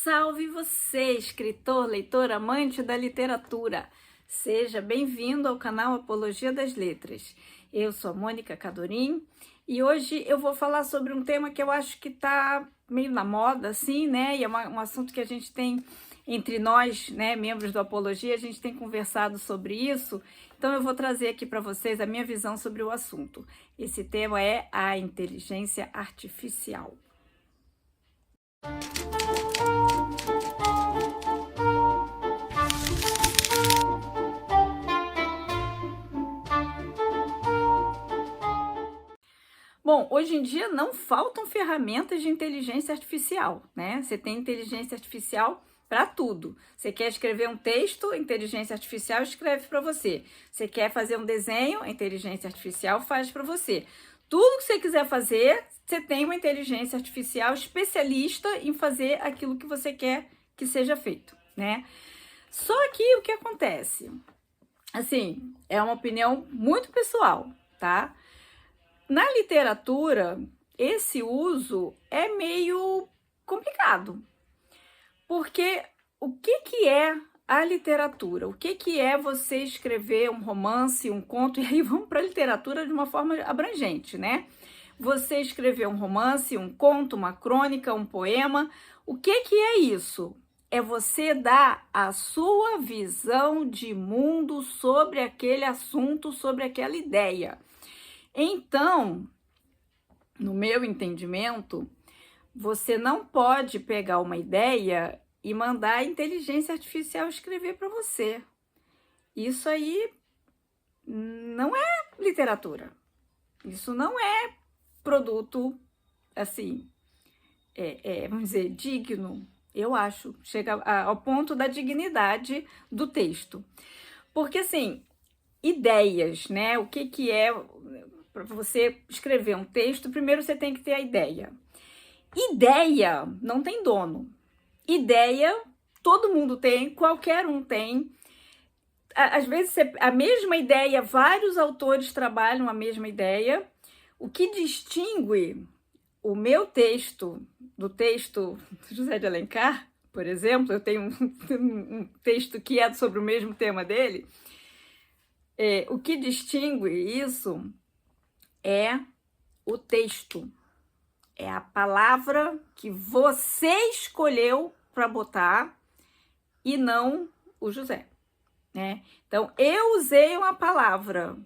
Salve você, escritor, leitor, amante da literatura! Seja bem-vindo ao canal Apologia das Letras. Eu sou a Mônica Cadorim e hoje eu vou falar sobre um tema que eu acho que está meio na moda, assim, né? E é um assunto que a gente tem entre nós, né, membros do Apologia, a gente tem conversado sobre isso. Então eu vou trazer aqui para vocês a minha visão sobre o assunto. Esse tema é a inteligência artificial. Bom, hoje em dia não faltam ferramentas de inteligência artificial, né? Você tem inteligência artificial para tudo. Você quer escrever um texto, a inteligência artificial escreve para você. Você quer fazer um desenho, a inteligência artificial faz para você. Tudo que você quiser fazer, você tem uma inteligência artificial especialista em fazer aquilo que você quer que seja feito, né? Só que o que acontece? Assim, é uma opinião muito pessoal, tá? Na literatura, esse uso é meio complicado, porque o que é a literatura? O que é você escrever um romance, um conto? E aí vamos para a literatura de uma forma abrangente, né? Você escrever um romance, um conto, uma crônica, um poema, o que é isso? É você dar a sua visão de mundo sobre aquele assunto, sobre aquela ideia. Então, no meu entendimento, você não pode pegar uma ideia e mandar a inteligência artificial escrever para você. Isso aí não é literatura. Isso não é produto, assim, vamos dizer, digno, eu acho. Chega ao ponto da dignidade do texto. Porque, assim, ideias, né? O que é... Para você escrever um texto, primeiro você tem que ter a ideia. Ideia não tem dono. Ideia todo mundo tem, qualquer um tem. Às vezes a mesma ideia, vários autores trabalham a mesma ideia. O que distingue o meu texto do texto do José de Alencar, por exemplo, eu tenho um texto que é sobre o mesmo tema dele. O que distingue isso é o texto, é a palavra que você escolheu para botar e não o José, né? Então, eu usei uma palavra,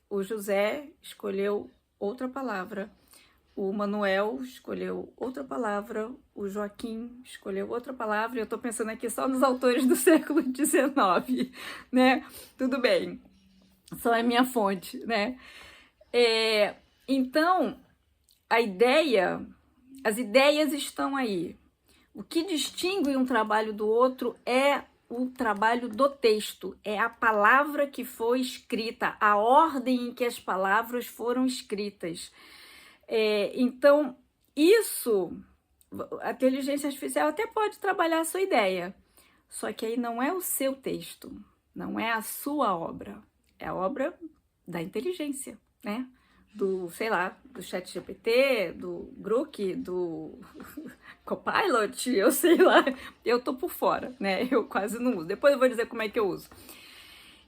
o José escolheu outra palavra, o Manuel escolheu outra palavra, o Joaquim escolheu outra palavra, e eu estou pensando aqui só nos autores do século XIX, né? Tudo bem, só é minha fonte, né? Então, as ideias estão aí. O que distingue um trabalho do outro é o trabalho do texto, é a palavra que foi escrita, a ordem em que as palavras foram escritas. Então, isso, a inteligência artificial até pode trabalhar a sua ideia, só que aí não é o seu texto, não é a sua obra, é a obra da inteligência, né? Do, sei lá, do ChatGPT, do Grok, do Copilot, eu sei lá, eu tô por fora, né? Eu quase não uso. Depois eu vou dizer como é que eu uso.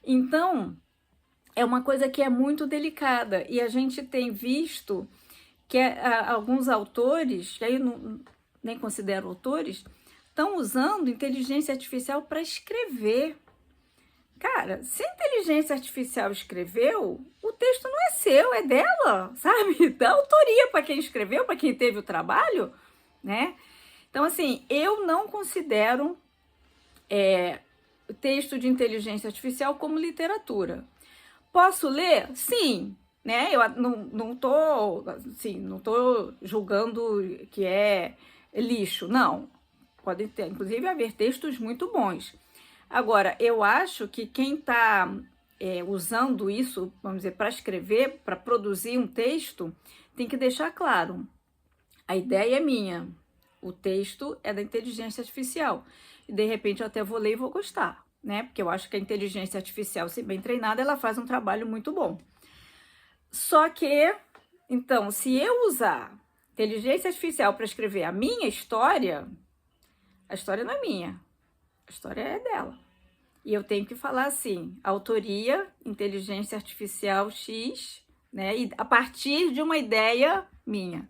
Então, é uma coisa que é muito delicada e a gente tem visto que alguns autores, que aí eu nem considero autores, estão usando inteligência artificial para escrever. Cara, se a inteligência artificial escreveu, o texto não é seu, é dela, sabe? Dá autoria para quem escreveu, para quem teve o trabalho, né? Então, assim, eu não considero o texto de inteligência artificial como literatura. Posso ler? Sim, né? Eu não tô, assim, não tô julgando que é lixo, não. Pode ter, inclusive, haver textos muito bons. Agora, eu acho que quem está usando isso, vamos dizer, para escrever, para produzir um texto, tem que deixar claro, a ideia é minha, o texto é da inteligência artificial. E, de repente, eu até vou ler e vou gostar, né? Porque eu acho que a inteligência artificial, se bem treinada, ela faz um trabalho muito bom. Só que, então, se eu usar inteligência artificial para escrever a minha história, a história não é minha, a história é dela. E eu tenho que falar assim, autoria, inteligência artificial X, né? E a partir de uma ideia minha.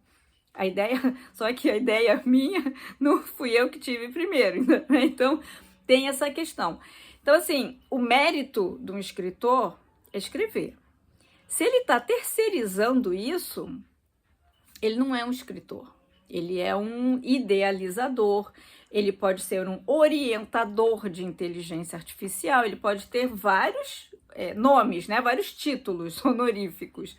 A ideia, só que a ideia minha não fui eu que tive primeiro, né? Então tem essa questão. Então, assim, o mérito de um escritor é escrever. Se ele está terceirizando isso, ele não é um escritor. Ele é um idealizador, ele pode ser um orientador de inteligência artificial, ele pode ter vários nomes, né? Vários títulos honoríficos,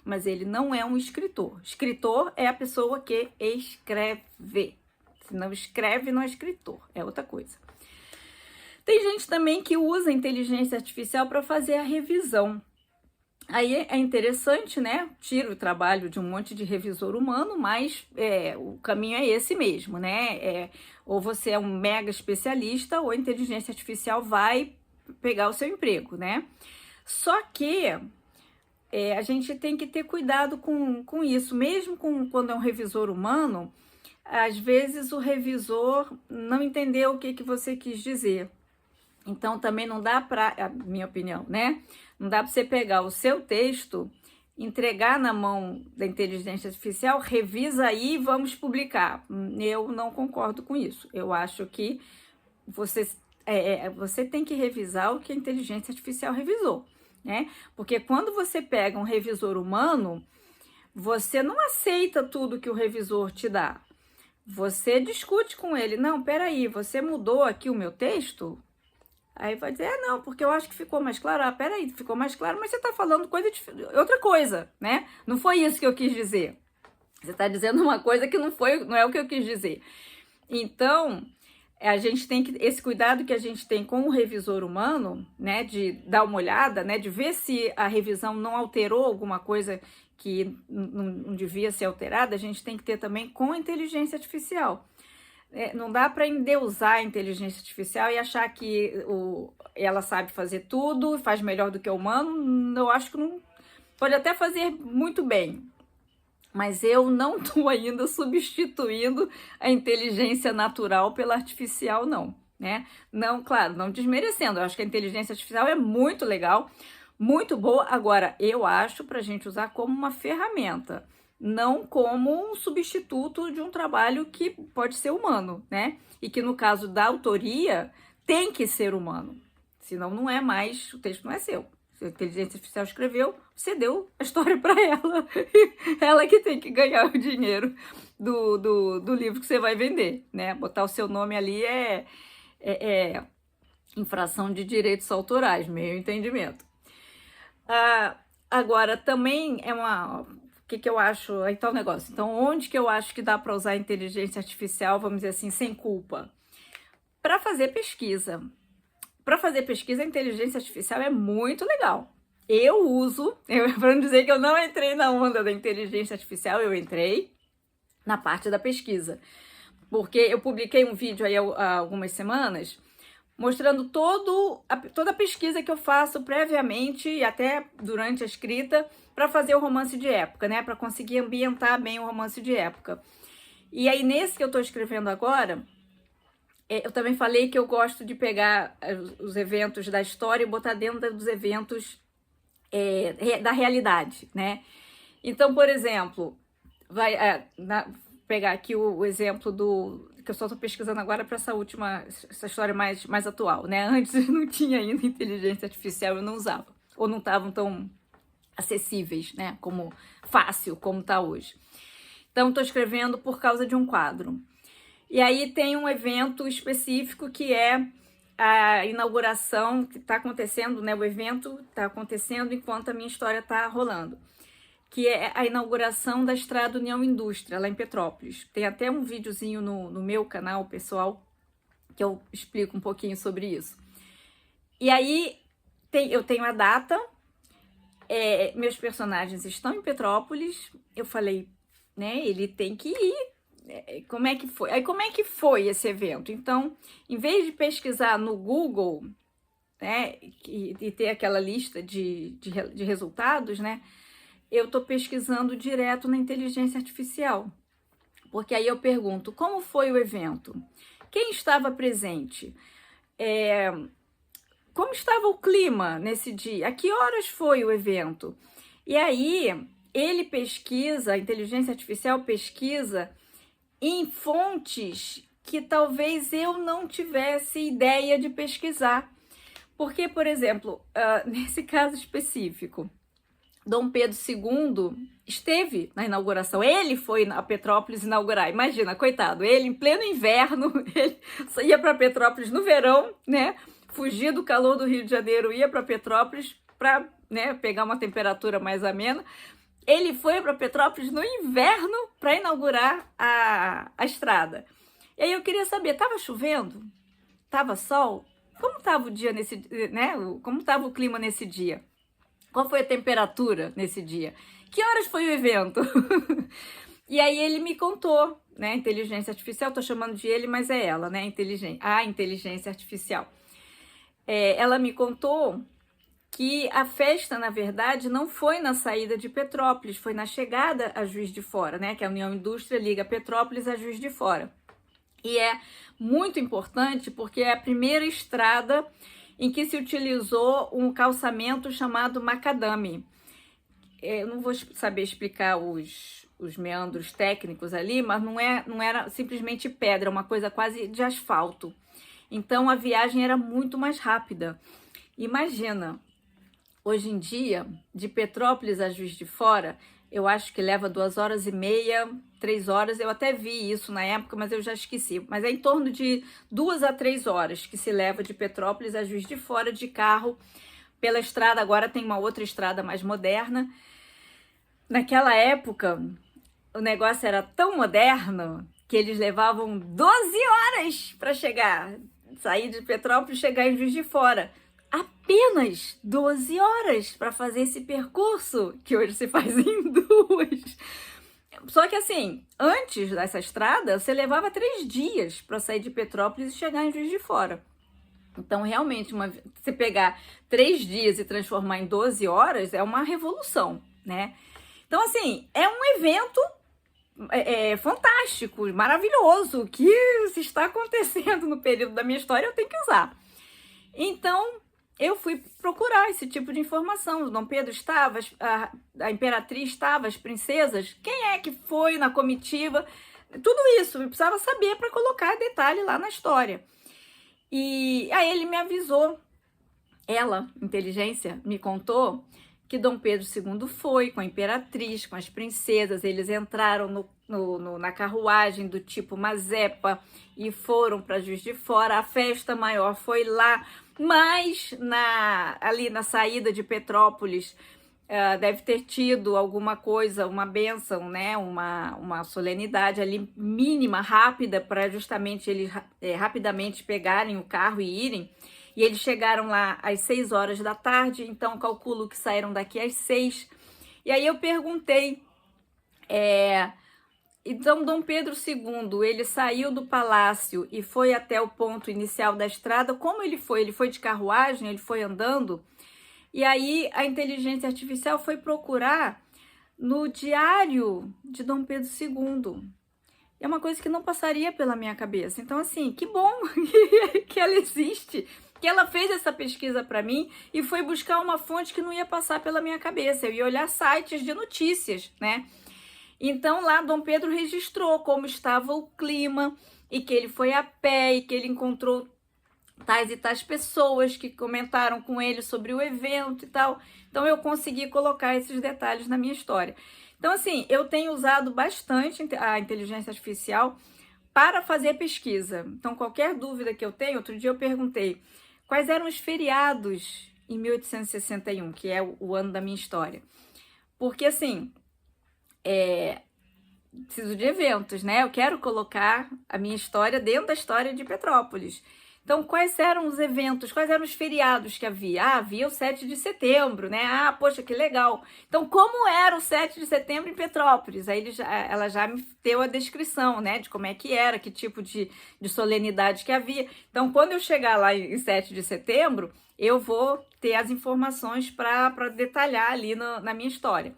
mas ele não é um escritor. Escritor é a pessoa que escreve. Se não escreve, não é escritor, é outra coisa. Tem gente também que usa a inteligência artificial para fazer a revisão. Aí é interessante, né? Tira o trabalho de um monte de revisor humano, mas o caminho é esse mesmo, né? Ou você é um mega especialista, ou a inteligência artificial vai pegar o seu emprego, né? Só que a gente tem que ter cuidado com isso, mesmo quando é um revisor humano, às vezes o revisor não entendeu o que você quis dizer. Então, também não dá para, minha opinião, né? Não dá para você pegar o seu texto, entregar na mão da inteligência artificial, revisa aí e vamos publicar. Eu não concordo com isso. Eu acho que você tem que revisar o que a inteligência artificial revisou, né? Porque quando você pega um revisor humano, você não aceita tudo que o revisor te dá. Você discute com ele. Não, peraí, você mudou aqui o meu texto? Aí vai dizer, não, porque eu acho que ficou mais claro. Ah, peraí, ficou mais claro, mas você tá falando outra coisa, né? Não foi isso que eu quis dizer. Você tá dizendo uma coisa que não é o que eu quis dizer. Então, a gente tem que, esse cuidado que a gente tem com o revisor humano, né, de dar uma olhada, né, de ver se a revisão não alterou alguma coisa que não devia ser alterada, a gente tem que ter também com a inteligência artificial. Não dá para endeusar a inteligência artificial e achar que ela sabe fazer tudo, faz melhor do que o humano. Eu acho que não pode até fazer muito bem, mas eu não estou ainda substituindo a inteligência natural pela artificial, não, né? Não, claro, não desmerecendo. Eu acho que a inteligência artificial é muito legal, muito boa. Agora, eu acho para a gente usar como uma ferramenta, não como um substituto de um trabalho que pode ser humano, né? E que no caso da autoria tem que ser humano, senão não é mais, o texto não é seu. Se a inteligência artificial escreveu, você deu a história para ela, ela que tem que ganhar o dinheiro do livro que você vai vender, né? Botar o seu nome ali é infração de direitos autorais, meu entendimento. Agora, também o que eu acho, aí tá o negócio. Então, onde que eu acho que dá para usar a inteligência artificial, vamos dizer assim, sem culpa? Para fazer pesquisa. Para fazer pesquisa, a inteligência artificial é muito legal. Eu uso, para não dizer que eu não entrei na onda da inteligência artificial, eu entrei na parte da pesquisa. Porque eu publiquei um vídeo aí há algumas semanas mostrando toda a pesquisa que eu faço previamente e até durante a escrita para fazer o romance de época, né? Para conseguir ambientar bem o romance de época. E aí, nesse que eu estou escrevendo agora, eu também falei que eu gosto de pegar os eventos da história e botar dentro dos eventos da realidade, né? Então, por exemplo, pegar aqui o exemplo que eu só estou pesquisando agora para essa história mais atual, né? Antes não tinha ainda inteligência artificial, eu não usava, ou não estavam tão acessíveis, né? Como fácil, como está hoje. Então, estou escrevendo por causa de um quadro. E aí tem um evento específico que é a inauguração que está acontecendo, né? O evento está acontecendo enquanto a minha história está rolando, que é a inauguração da Estrada União Indústria, lá em Petrópolis. Tem até um videozinho no meu canal pessoal que eu explico um pouquinho sobre isso. E aí eu tenho a data, meus personagens estão em Petrópolis, eu falei, né, ele tem que ir. Como é que foi? Aí, como é que foi esse evento? Então, em vez de pesquisar no Google, né, e ter aquela lista de resultados, né, eu estou pesquisando direto na inteligência artificial. Porque aí eu pergunto, como foi o evento? Quem estava presente? Como estava o clima nesse dia? A que horas foi o evento? E aí, ele pesquisa, a inteligência artificial pesquisa em fontes que talvez eu não tivesse ideia de pesquisar. Porque, por exemplo, nesse caso específico, Dom Pedro II esteve na inauguração, ele foi a Petrópolis inaugurar, imagina, coitado, ele em pleno inverno, ele ia para Petrópolis no verão, né, fugia do calor do Rio de Janeiro, ia para Petrópolis para, né, pegar uma temperatura mais amena. Ele foi para Petrópolis no inverno para inaugurar a estrada. E aí eu queria saber, estava chovendo? Estava sol? Como estava o dia nesse, né, como estava o clima nesse dia? Qual foi a temperatura nesse dia? Que horas foi o evento? E aí ele me contou, né? Inteligência artificial, tô chamando de ele, mas é ela, né? A inteligência artificial. Ela me contou que a festa, na verdade, não foi na saída de Petrópolis, foi na chegada a Juiz de Fora, né? Que a União Indústria liga Petrópolis a Juiz de Fora. E é muito importante porque é a primeira estrada em que se utilizou um calçamento chamado macadame. Eu não vou saber explicar os meandros técnicos ali, mas não era simplesmente pedra, uma coisa quase de asfalto. Então a viagem era muito mais rápida. Imagina, hoje em dia, de Petrópolis a Juiz de Fora, eu acho que leva 2h30, 3 horas. Eu até vi isso na época, mas eu já esqueci. Mas é em torno de 2 a 3 horas que se leva de Petrópolis a Juiz de Fora de carro pela estrada. Agora tem uma outra estrada mais moderna. Naquela época, o negócio era tão moderno que eles levavam 12 horas para sair de Petrópolis e chegar em Juiz de Fora. Apenas 12 horas para fazer esse percurso, que hoje se faz em 2. Só que assim, antes dessa estrada, você levava 3 dias para sair de Petrópolis e chegar em Juiz de Fora. Então, realmente, você pegar 3 dias e transformar em 12 horas é uma revolução, né? Então, assim, é um evento fantástico, maravilhoso, que se está acontecendo no período da minha história, eu tenho que usar. Então, eu fui procurar esse tipo de informação. O Dom Pedro estava, a imperatriz estava, as princesas, quem é que foi na comitiva? Tudo isso eu precisava saber para colocar detalhe lá na história. E aí ele me avisou, ela, inteligência, me contou que Dom Pedro II foi com a imperatriz, com as princesas, eles entraram na carruagem do tipo Mazepa e foram para Juiz de Fora. A festa maior foi lá, mas ali na saída de Petrópolis deve ter tido alguma coisa, uma bênção, né? Uma solenidade ali mínima, rápida, para justamente eles rapidamente pegarem o carro e irem. E eles chegaram lá às 6 horas da tarde, então calculo que saíram daqui às 6. E aí eu perguntei, então Dom Pedro II, ele saiu do palácio e foi até o ponto inicial da estrada, como ele foi? Ele foi de carruagem, ele foi andando? E aí a inteligência artificial foi procurar no diário de Dom Pedro II. É uma coisa que não passaria pela minha cabeça. Então, assim, que bom que ela existe, que ela fez essa pesquisa para mim e foi buscar uma fonte que não ia passar pela minha cabeça. Eu ia olhar sites de notícias, né? Então, lá Dom Pedro registrou como estava o clima e que ele foi a pé e que ele encontrou tais e tais pessoas que comentaram com ele sobre o evento e tal. Então, eu consegui colocar esses detalhes na minha história. Então, assim, eu tenho usado bastante a inteligência artificial para fazer pesquisa. Então, qualquer dúvida que eu tenho, outro dia eu perguntei quais eram os feriados em 1861, que é o ano da minha história. Porque, assim, preciso de eventos, né? Eu quero colocar a minha história dentro da história de Petrópolis. Então, quais eram os eventos, quais eram os feriados que havia? Havia o 7 de setembro, né? Poxa, que legal. Então, como era o 7 de setembro em Petrópolis? Aí ela já me deu a descrição, né? De como é que era, que tipo de solenidade que havia. Então, quando eu chegar lá em 7 de setembro, eu vou ter as informações para detalhar ali na minha história.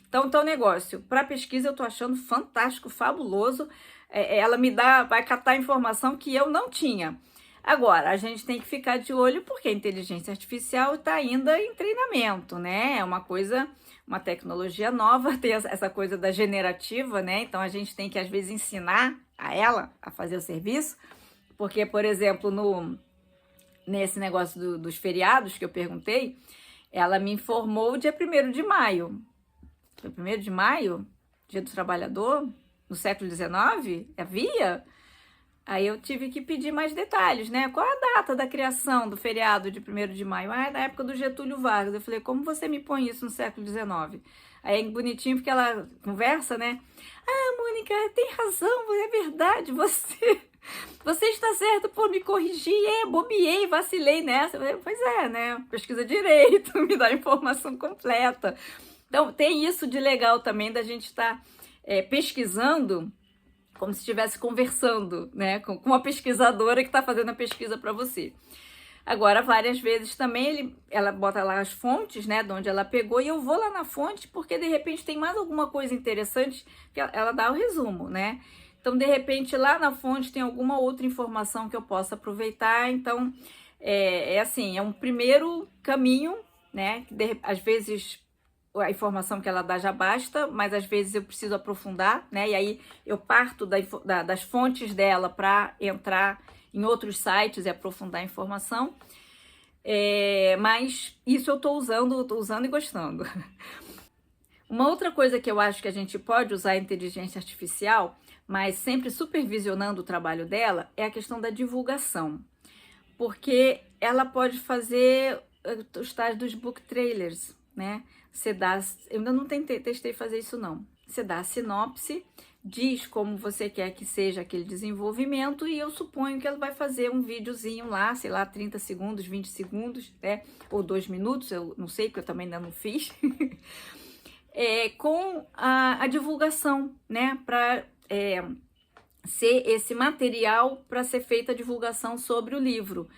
Então, negócio, para pesquisa eu tô achando fantástico, fabuloso. ela vai catar informação que eu não tinha. Agora, a gente tem que ficar de olho porque a inteligência artificial está ainda em treinamento, né? É uma coisa, uma tecnologia nova, tem essa coisa da generativa, né? Então, a gente tem que, às vezes, ensinar a ela a fazer o serviço, porque, por exemplo, nesse negócio dos feriados que eu perguntei, ela me informou o dia 1º de maio. Foi 1º de maio? Dia do Trabalhador? No século XIX? Havia? Aí eu tive que pedir mais detalhes, né? Qual a data da criação do feriado de 1º de maio? Ah, é da época do Getúlio Vargas. Eu falei, como você me põe isso no século XIX? Aí é bonitinho porque ela conversa, né? Ah, Mônica, tem razão, é verdade, você está certo por me corrigir, bobiei, vacilei nessa. Eu falei, pois é, né? Pesquisa direito, me dá a informação completa. Então, tem isso de legal também da gente estar pesquisando como se estivesse conversando, né, com uma pesquisadora que está fazendo a pesquisa para você. Agora, várias vezes também ela bota lá as fontes, né, de onde ela pegou, e eu vou lá na fonte porque de repente tem mais alguma coisa interessante que ela dá o resumo, né? Então, de repente, lá na fonte tem alguma outra informação que eu possa aproveitar. Então, assim, é um primeiro caminho, né, que às vezes a informação que ela dá já basta, mas às vezes eu preciso aprofundar, né? E aí eu parto das fontes dela para entrar em outros sites e aprofundar a informação. Mas isso eu estou usando e gostando. Uma outra coisa que eu acho que a gente pode usar a inteligência artificial, mas sempre supervisionando o trabalho dela, é a questão da divulgação. Porque ela pode fazer os tais dos book trailers, né? Eu ainda não testei fazer isso não. Você dá a sinopse, diz como você quer que seja aquele desenvolvimento e eu suponho que ela vai fazer um videozinho lá, sei lá, 30 segundos, 20 segundos, né? Ou 2 minutos, eu não sei, porque eu também ainda não fiz. Com a divulgação, né? Para ser esse material para ser feita a divulgação sobre o livro.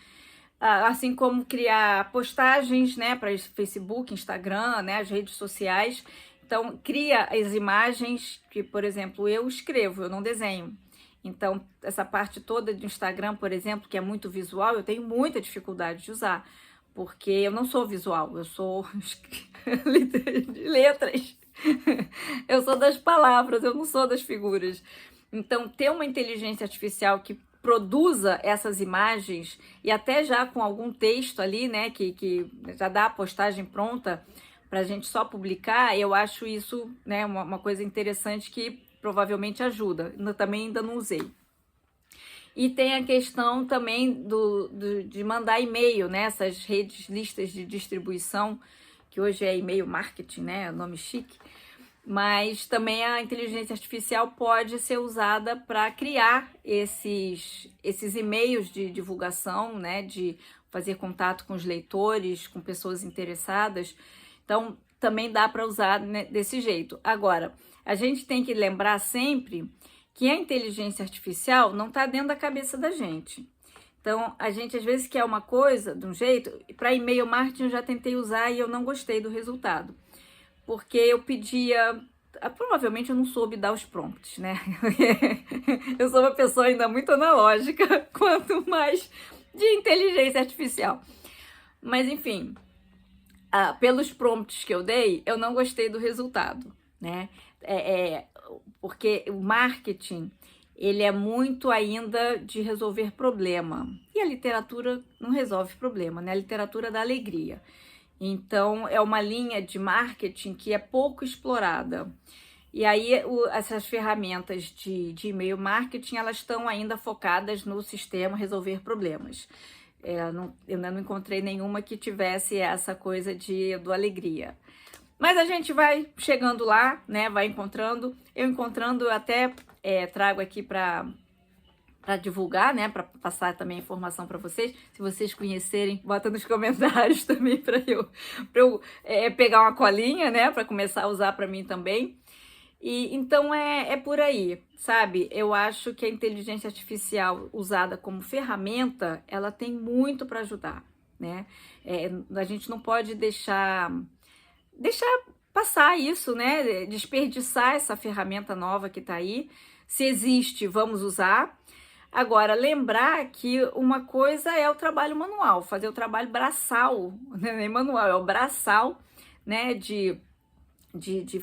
Assim como criar postagens, né, para Facebook, Instagram, né, as redes sociais. Então, cria as imagens que, por exemplo, eu escrevo, eu não desenho. Então, essa parte toda do Instagram, por exemplo, que é muito visual, eu tenho muita dificuldade de usar, porque eu não sou visual, eu sou de letras. Eu sou das palavras, eu não sou das figuras. Então, ter uma inteligência artificial que produza essas imagens e até já com algum texto ali, né, que já dá a postagem pronta para a gente só publicar, eu acho isso, né, uma coisa interessante que provavelmente ajuda. Eu também ainda não usei. E tem a questão também de mandar e-mail, né, essas listas de distribuição, que hoje é e-mail marketing, né, é nome chique. Mas também a inteligência artificial pode ser usada para criar esses e-mails de divulgação, né, de fazer contato com os leitores, com pessoas interessadas. Então, também dá para usar, né, desse jeito. Agora, a gente tem que lembrar sempre que a inteligência artificial não está dentro da cabeça da gente. Então, a gente às vezes quer uma coisa de um jeito, para e-mail marketing eu já tentei usar e eu não gostei do resultado. Porque eu pedia, provavelmente eu não soube dar os prompts, né? Eu sou uma pessoa ainda muito analógica, quanto mais de inteligência artificial. Mas enfim, pelos prompts que eu dei, eu não gostei do resultado, né? Porque o marketing, ele é muito ainda de resolver problema. E a literatura não resolve problema, né? A literatura dá alegria. Então, é uma linha de marketing que é pouco explorada. E aí, essas ferramentas de e-mail marketing, elas estão ainda focadas no sistema resolver problemas. Eu ainda não encontrei nenhuma que tivesse essa coisa do alegria. Mas a gente vai chegando lá, né? Vai encontrando. Eu até trago aqui para divulgar, né, para passar também a informação para vocês. Se vocês conhecerem, bota nos comentários também para eu pegar uma colinha, né, para começar a usar para mim também. E então é por aí, sabe? Eu acho que a inteligência artificial usada como ferramenta, ela tem muito para ajudar, né? A gente não pode deixar passar isso, né? Desperdiçar essa ferramenta nova que está aí, Se existe, vamos usar. Agora, lembrar que uma coisa é o trabalho manual, fazer o trabalho braçal, não é manual, é o braçal, né, de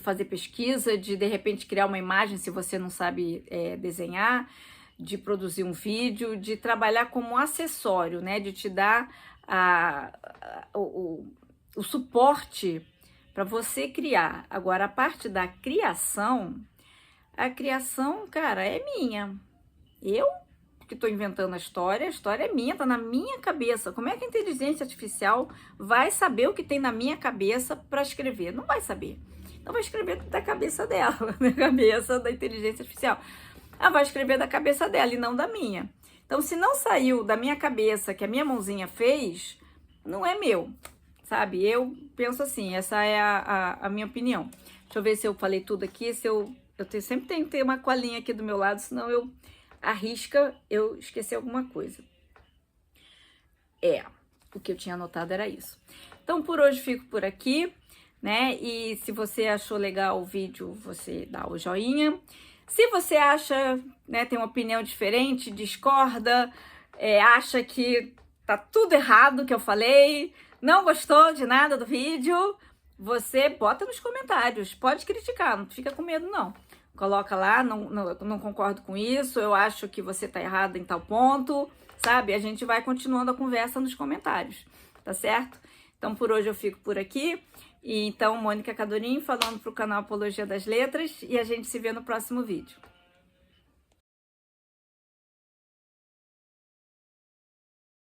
fazer pesquisa, de repente criar uma imagem se você não sabe desenhar, de produzir um vídeo, de trabalhar como um acessório, né, de te dar o suporte para você criar. Agora, a parte da criação, cara, é minha. Eu que estou inventando a história é minha, tá na minha cabeça. Como é que a inteligência artificial vai saber o que tem na minha cabeça para escrever? Não vai saber. Então vai escrever da cabeça dela, da cabeça da inteligência artificial. Ela vai escrever da cabeça dela e não da minha. Então, se não saiu da minha cabeça que a minha mãozinha fez, não é meu, sabe? Eu penso assim, essa é a minha opinião. Deixa eu ver se eu falei tudo aqui, sempre tenho que ter uma colinha aqui do meu lado, senão eu arrisca eu esqueci alguma coisa. O que eu tinha anotado era isso. Então, por hoje fico por aqui, né? E se você achou legal o vídeo, você dá o joinha. Se você acha, né, tem uma opinião diferente, discorda, acha que tá tudo errado que eu falei, não gostou de nada do vídeo, você bota nos comentários, pode criticar, não fica com medo não. Coloca lá, não concordo com isso, eu acho que você tá errado em tal ponto, sabe? A gente vai continuando a conversa nos comentários, tá certo? Então, por hoje eu fico por aqui. E então, Mônica Cadorim falando para o canal Apologia das Letras e a gente se vê no próximo vídeo.